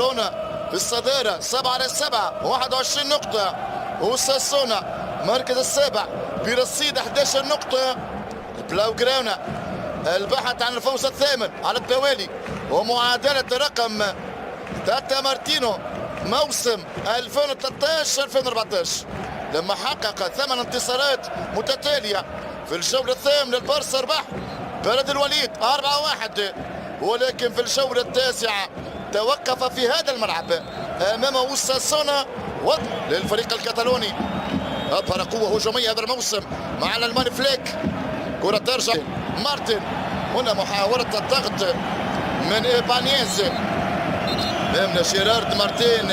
برشلونة في الصدارة 7-7 21 نقطة، وساسونا مركز السابع برصيد 11 نقطة. بلاوغرانا البحث عن الفوز الثامن على التوالي ومعادلة رقم تاتا مارتينو موسم 2013-2014 لما حقق 8 انتصارات متتالية. في الجولة الثامنة البارسا ربح بلد الوليد 4-1، ولكن في الجولة التاسعة توقف في هذا الملعب امام اوساسونا للفريق الكتالوني. اظهر قوة هجومية هذا الموسم مع الالماني فليك. كرة ترجع مارتن، هنا محاولة الضغط من إيبانيز امام جيرارد مارتين،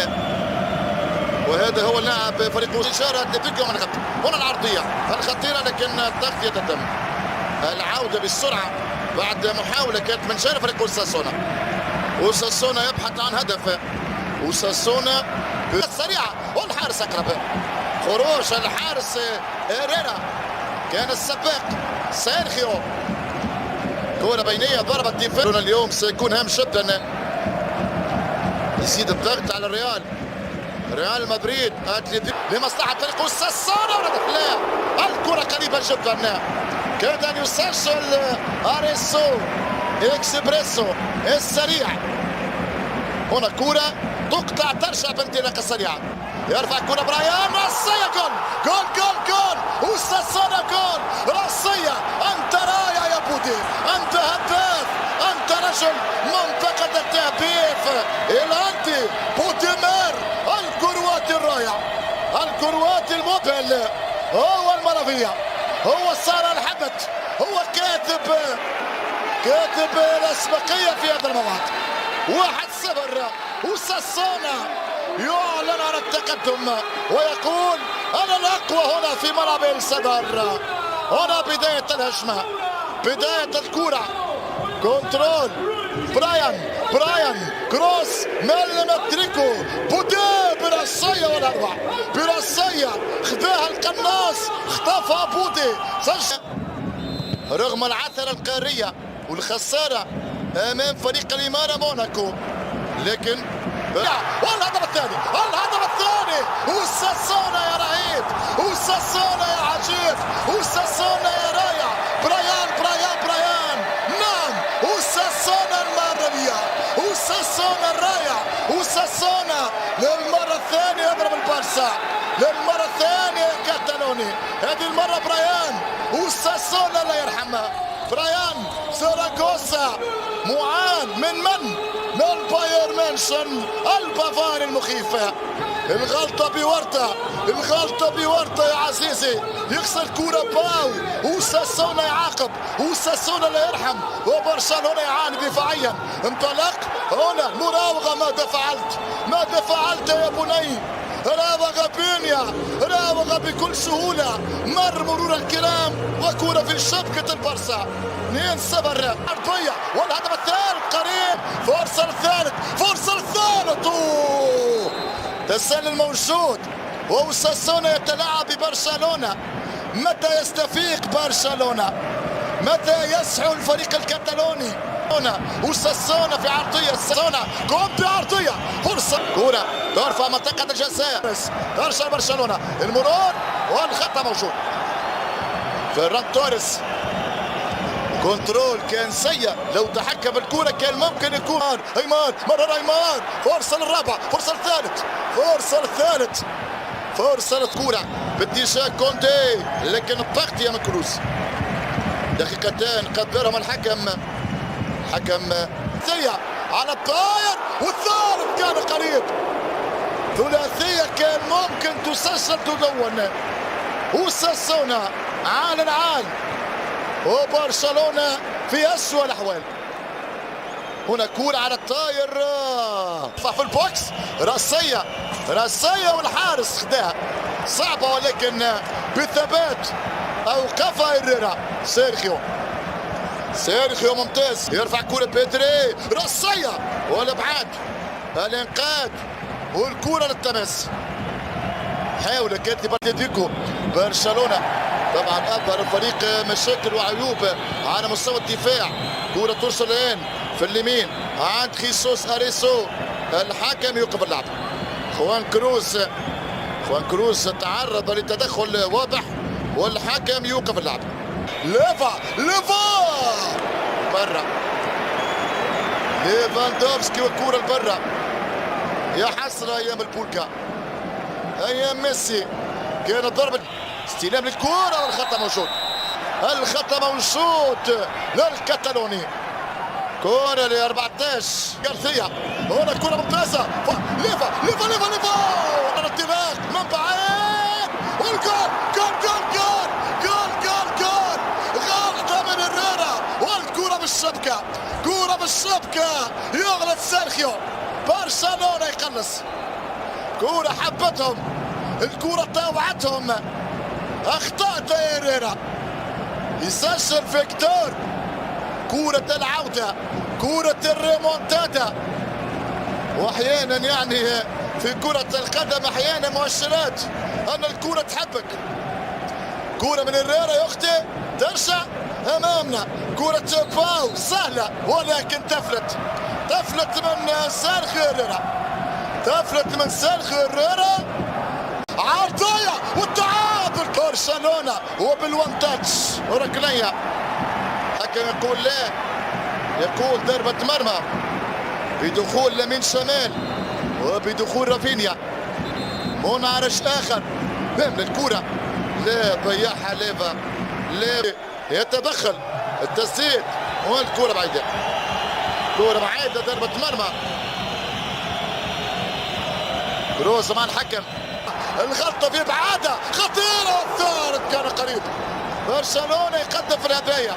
وهذا هو اللاعب فريق إشارة أتلتيكو من الخط. هنا العرضية الخطيرة لكن التغطية تتم. العودة بالسرعة بعد محاولة كانت من جانب فريق اوساسونا. اوساسونا يبحث عن هدف. اوساسونا سريعة والحارس أقرب. خروج الحارس إيريرا كان السباق سيرخيو. كرة بينية ضربة دفاع. اليوم سيكون هام جدا. يزيد الضغط على الريال. ريال مدريد لمصلحة فريق اوساسونا. لا، الكرة قريبة جدا. كاد أن يسجل أريسو إكسبريسو السريع. هنا كرة تقطع ترجع بانطلاقة سريعة. يرفع كرة برايان راسية. جول جول جول جول اوساسونا. جول راسية. أنت رائع يا بودي، أنت هداف، أنت رجل منطقة التهديف. الأنتي بوديمير الكرواتي الرائع، الكرواتي المقبل، هو المرضية، هو صار الحدث، هو كاتب الأسبقية في هذا الموعد. 1-0 اوساسونا يعلن عن التقدم ويقول أنا الأقوى هنا في ملعب الصدر. هنا بداية الهجمة، بداية الكرة، كنترول برايان كروس ملمتريكو بودي براسية والأروع، براسية خذاها القناص، خطفها بودي سجل. رغم العثرة القارية والخسارة أمام فريق الإمارة موناكو، لكن والهدف الثاني، الهدف الثاني. اوساسونا يا رهيب، اوساسونا يا عجيب، اوساسونا يا رائع. برايان نعم، اوساسونا المغربية، اوساسونا الرائع، اوساسونا للمرة الثانية يضرب البارسا، للمرة الثانية كاتالوني. هذه المرة برايان، اوساسونا لا يرحمها. برايان ساراغوسا معان من بايرن ميونخ البافاري المخيفة. الغلطة بورطة يا عزيزي، يخسر كرة باو. اوساسونا يعاقب، اوساسونا لا يرحم، وبرشلونة يعاني دفاعيا. انطلق هنا مراوغة. ماذا فعلت يا بني؟ راوغ بينيا، راوغ بكل سهولة، مرور الكرام وكرة في شبكة البارسا. 2-0 أرضية والهدف الثالث قريب. فرصة الثالث تسلل موجود، واوساسونا يتلاعب ببرشلونة. متى يستفيق برشلونة؟ متى يسعى الفريق الكتالوني؟ هنا اوساسونا في عرضية، اوساسونا قم بعرضية، فرصة كرة ترفع منطقة الجزاء، ترجع برشلونة. المرور والخطأ موجود. فيران توريس كنترول كان سيء، لو تحكم بالكرة كان ممكن يكون ايمان. فرصة للرابع، فرصة الثالث، فرصة للكرة باتجاه كونتي، لكن التغطية من كروز. دقيقتان قدرهم الحكم ثلاثية على الطاير، والثالث كان قريب. ثلاثية كان ممكن تسجل تدون. اوساسونا عال العال وبرشلونة في أسوأ الأحوال. هنا كورة على الطاير في البوكس، راسية والحارس خداها صعبة، ولكن بثبات أوقفها إيريرا. سيرخيو ممتاز، يرفع كرة بيدري، راسية والابعاد، الانقاذ والكرة للتماس. حاول كاتب اتلتيكو برشلونة طبعا اظهر الفريق مشاكل وعيوب على مستوى الدفاع. كرة توصل الان في اليمين عند خيسوس اريسو، الحكم يوقف اللعب. خوان كروس تعرض لتدخل واضح والحكم يوقف اللعب. ليفا برا، ليفاندوفسكي والكرة لبرا. يا حسرة ايام البولكا، ايام ميسي كانت ضربة استلام للكرة والخطأ موجود. الخطأ موجود للكتالوني. كرة ل 14 غارسيا. هنا كرة ممتازة. ليفا الانطلاق من بعيد والجول. جول غلطة من هيريرا والكرة بالشبكة. كرة بالشبكة يغلط سيرخيو. برشلونة يقلص. كرة حبتهم، الكرة طاوعتهم. اخطأت هيريرا. يسجل فيكتور. كرة العودة، كرة الريمونتادا. واحيانا يعني في كرة القدم احيانا مؤشرات ان الكرة تحبك. كرة من هيريرا يخطئ ترجع امامنا. كرة باو سهلة ولكن تفلت من سيرخيو هيريرا. عرضية والتعادل. برشلونة وبالوان تاتش وركلية. حكم يقول لا، يقول ضربة مرمى بدخول لامين شمال وبدخول رافينيا. منعرج اخر بهم للكرة، لا ضيعها ليفا. لا يتدخل التسديد والكرة بعيدة. كرة بعيدة ضربة مرمى. كروز مع الحكم. الغلطة في ابعادها خطيرة والثالث كان قريب. برشلونة يقدم في الهدايا،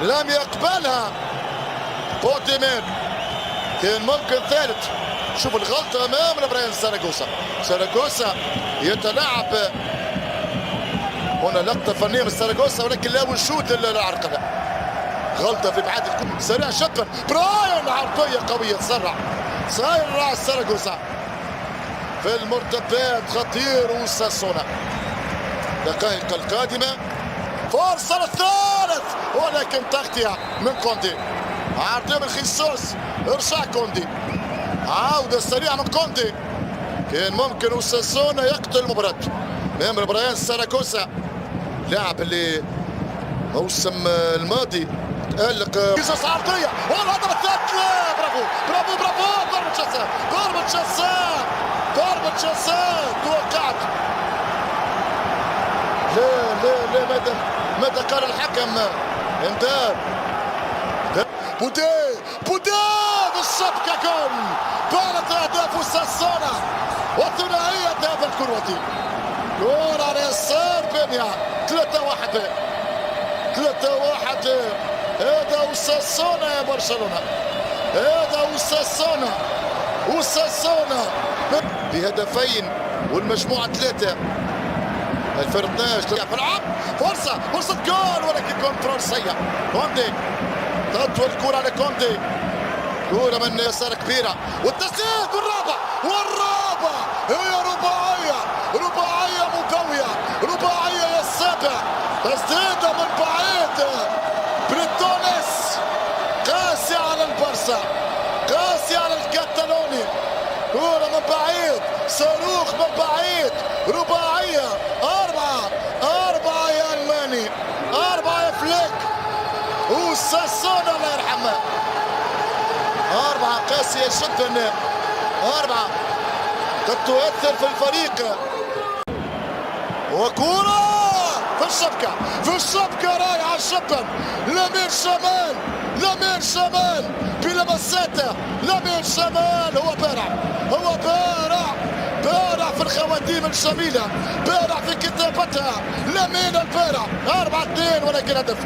لم يقبلها بوتيمير. كان ممكن ثالث. شوف الغلطة امام براين ساراغوسا يتلاعب. هنا لقطة فنية من ساراغوسا ولكن لا وجود للعرقلة. غلطة في ابعاد الكرة سريع جدا. براين عرضية قوية تسرع راس ساراغوسا في المرتبات. خطير وساسونا. دقائق القادمة فرصة للثالث ولكن تغطية من كوندي. عرضية من خيسوس. ارجع كوندي. عودة سريعة من كوندي. كان ممكن وساسونا يقتل المباراة. امام براين ساراغوسا لاعب اللي موسم الماضي تألق. خيسوس عرضية والهدف الثالث. برافو ضربة جزاء توقعت. لا ماذا قال الحكم؟ امداد بودي بالشبكة. جول. ثالث اهداف ساسونا وثنائية هذا الكرواتي. جول على يسار بنيا. 3-1 هذا وساسونا يا برشلونة. هذا وساسونا بهدفين والمجموعة 3. الفرق 12 في العب. فرصة جول ولكن كنترول سيء. كوندي تطوى الكرة على كوندي. كرة من يسار كبيرة والتسديد والرابع هي رباعية مقوية. رباعية يا السابع. تسديدة من بعيد. بريتونيس قاسي على البرسا، قاسي على الكتالوني. كرة من بعيد، صاروخ من بعيد. رباعية. 4 يا الماني، 4 يا فليك وساسونا الله يرحمه. 4 قاسية جدا. 4 قد تؤثر في الفريق. وكرة في الشبكة رايحة جدا. لامين شمال بلمساته. لامين شمال هو بارع في الخواتيم الجميلة، بارع في كتابتها. لامين البارع. 4-2 ولكن هدف.